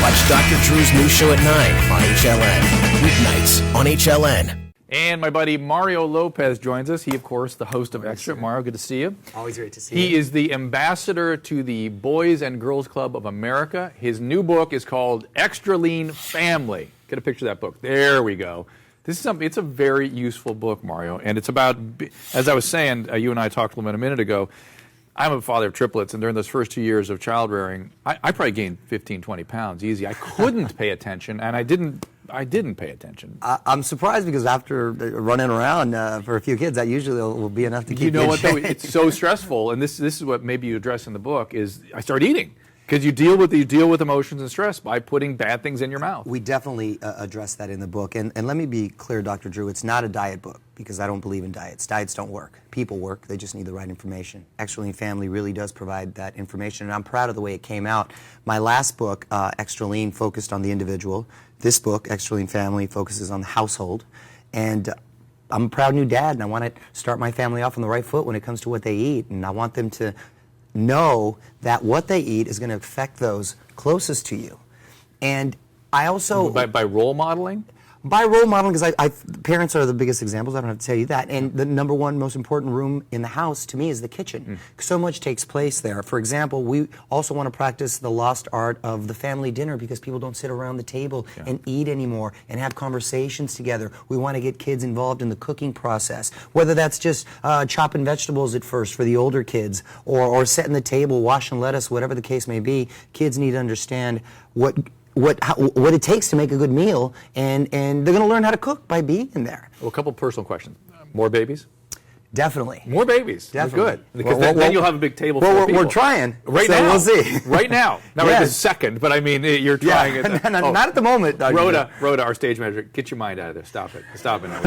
Watch Dr. Drew's new show at 9 on HLN. Weeknights on HLN. And my buddy Mario Lopez joins us. He, of course, the host of Extra. Mario, good to see you. Always great to see you. He is the ambassador to the Boys and Girls Club of America. His new book is called Extra Lean Family. Get a picture of that book. There we go. This is something. It's a very useful book, Mario, and it's about, as I was saying, you and I talked a minute ago, I'm a father of triplets, and during those first 2 years of child rearing, I probably gained 15, 20 pounds easy. I couldn't pay attention, and I didn't pay attention. I'm surprised because after running around for a few kids, that usually will be enough to keep you know in what, shape. though? It's so stressful, and this is what maybe you address in the book, is I start eating. Because you deal with emotions and stress by putting bad things in your mouth. We definitely address that in the book. And let me be clear, Dr. Drew, it's not a diet book because I don't believe in diets. Diets don't work. People work. They just need the right information. Extra Lean Family really does provide that information, and I'm proud of the way it came out. My last book, Extra Lean, focused on the individual. This book, Extra Lean Family, focuses on the household. And I'm a proud new dad, and I want to start my family off on the right foot when it comes to what they eat. And I want them to know that what they eat is going to affect those closest to you. And I also... By role modeling? By role modeling, because parents are the biggest examples. I don't have to tell you that. And the number one most important room in the house, to me, is the kitchen. So much takes place there. For example, we also want to practice the lost art of the family dinner because people don't sit around the table and eat anymore and have conversations together. We want to get kids involved in the cooking process, whether that's just chopping vegetables at first for the older kids or setting the table, washing lettuce, whatever the case may be. Kids need to understand what it takes to make a good meal, and they're going to learn how to cook by being in there. Well, a couple personal questions. More babies? Definitely. More babies. Definitely. Good. Because then you'll have a big table full of people. We're trying. Right so now. We'll see. Right now. Not right this second, but I mean, you're trying it. Not at the moment. Rhoda, our stage manager, get your mind out of there. Stop it. Stop it now.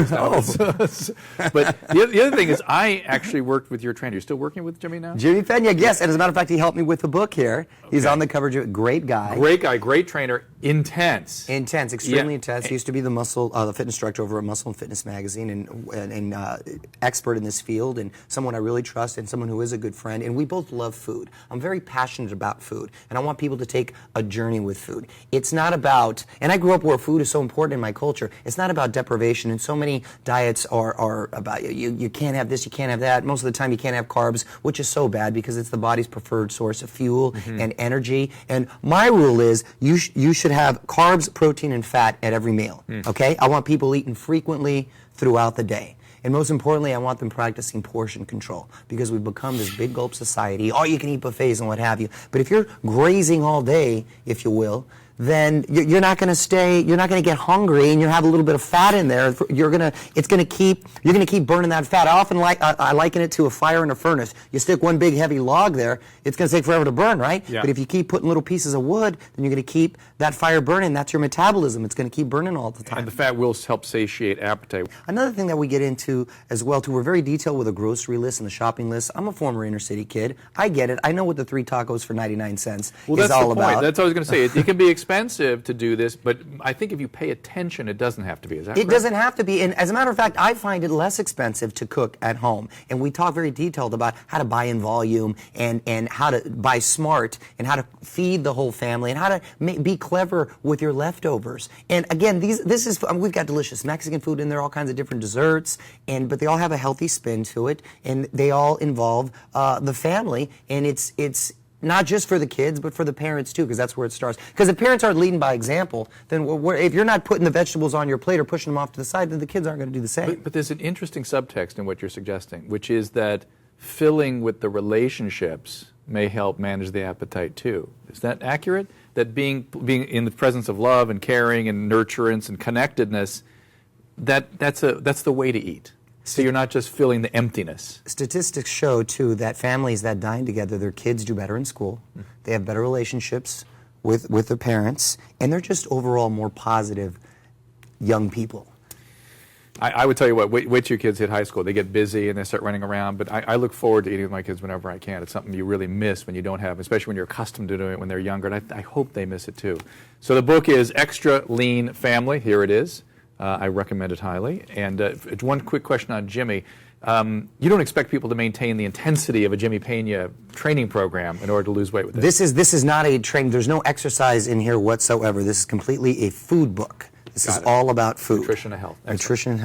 But the other thing is, I actually worked with your trainer. You're still working with Jimmy now? Jimmy Pena, yes. And as a matter of fact, he helped me with the book here. He's on the cover. Great guy. Great guy. Great trainer. Intense. Intense. Extremely intense. He used to be the fitness director over at Muscle and Fitness magazine and expert in this field and someone I really trust and someone who is a good friend. And we both love food. I'm very passionate about food, and I want people to take a journey with food. It's not about, and I grew up where food is so important in my culture, it's not about deprivation, and so many diets are about you can't have this, you can't have that. Most of the time you can't have carbs, which is so bad because it's the body's preferred source of fuel and energy. And my rule is you should have carbs, protein, and fat at every meal, okay? I want people eating frequently throughout the day. And most importantly, I want them practicing portion control because we've become this big gulp society, all you can eat buffets and what have you. But if you're grazing all day, if you will, then you're not going to get hungry, and you have a little bit of fat in there. You're going to keep burning that fat. I liken it to a fire in a furnace. You stick one big heavy log there, it's going to take forever to burn, right? Yeah. But if you keep putting little pieces of wood, then you're going to keep that fire burning. That's your metabolism. It's going to keep burning all the time. And the fat will help satiate appetite. Another thing that we get into as well, too, we're very detailed with a grocery list and the shopping list. I'm a former inner city kid. I get it. I know what the 3 tacos for 99 cents is all about. That's what I was going to say. It can be expensive to do this, but I think if you pay attention, it doesn't have to be. Is that It correct? doesn't have to be. And as a matter of fact, I find it less expensive to cook at home. And we talk very detailed about how to buy in volume and how to buy smart and how to feed the whole family and how to be clever with your leftovers. And again, we've got delicious Mexican food in there, all kinds of different desserts, but they all have a healthy spin to it, and they all involve the family, and it's not just for the kids, but for the parents too, because that's where it starts. Because if parents aren't leading by example, then if you're not putting the vegetables on your plate or pushing them off to the side, then the kids aren't going to do the same. But there's an interesting subtext in what you're suggesting, which is that filling with the relationships may help manage the appetite too. Is that accurate? That being in the presence of love and caring and nurturance and connectedness, that's the way to eat. So you're not just filling the emptiness. Statistics show, too, that families that dine together, their kids do better in school, they have better relationships with their parents, and they're just overall more positive young people. I would tell you what, wait till your kids hit high school. They get busy and they start running around, but I look forward to eating with my kids whenever I can. It's something you really miss when you don't have, especially when you're accustomed to doing it when they're younger, and I hope they miss it too. So the book is Extra Lean Family. Here it is. I recommend it highly. And one quick question on Jimmy. You don't expect people to maintain the intensity of a Jimmy Pena training program in order to lose weight with this. This is not a training. There's no exercise in here whatsoever. This is completely a food book. This is all about food. Nutrition and health. Excellent. Nutrition and health.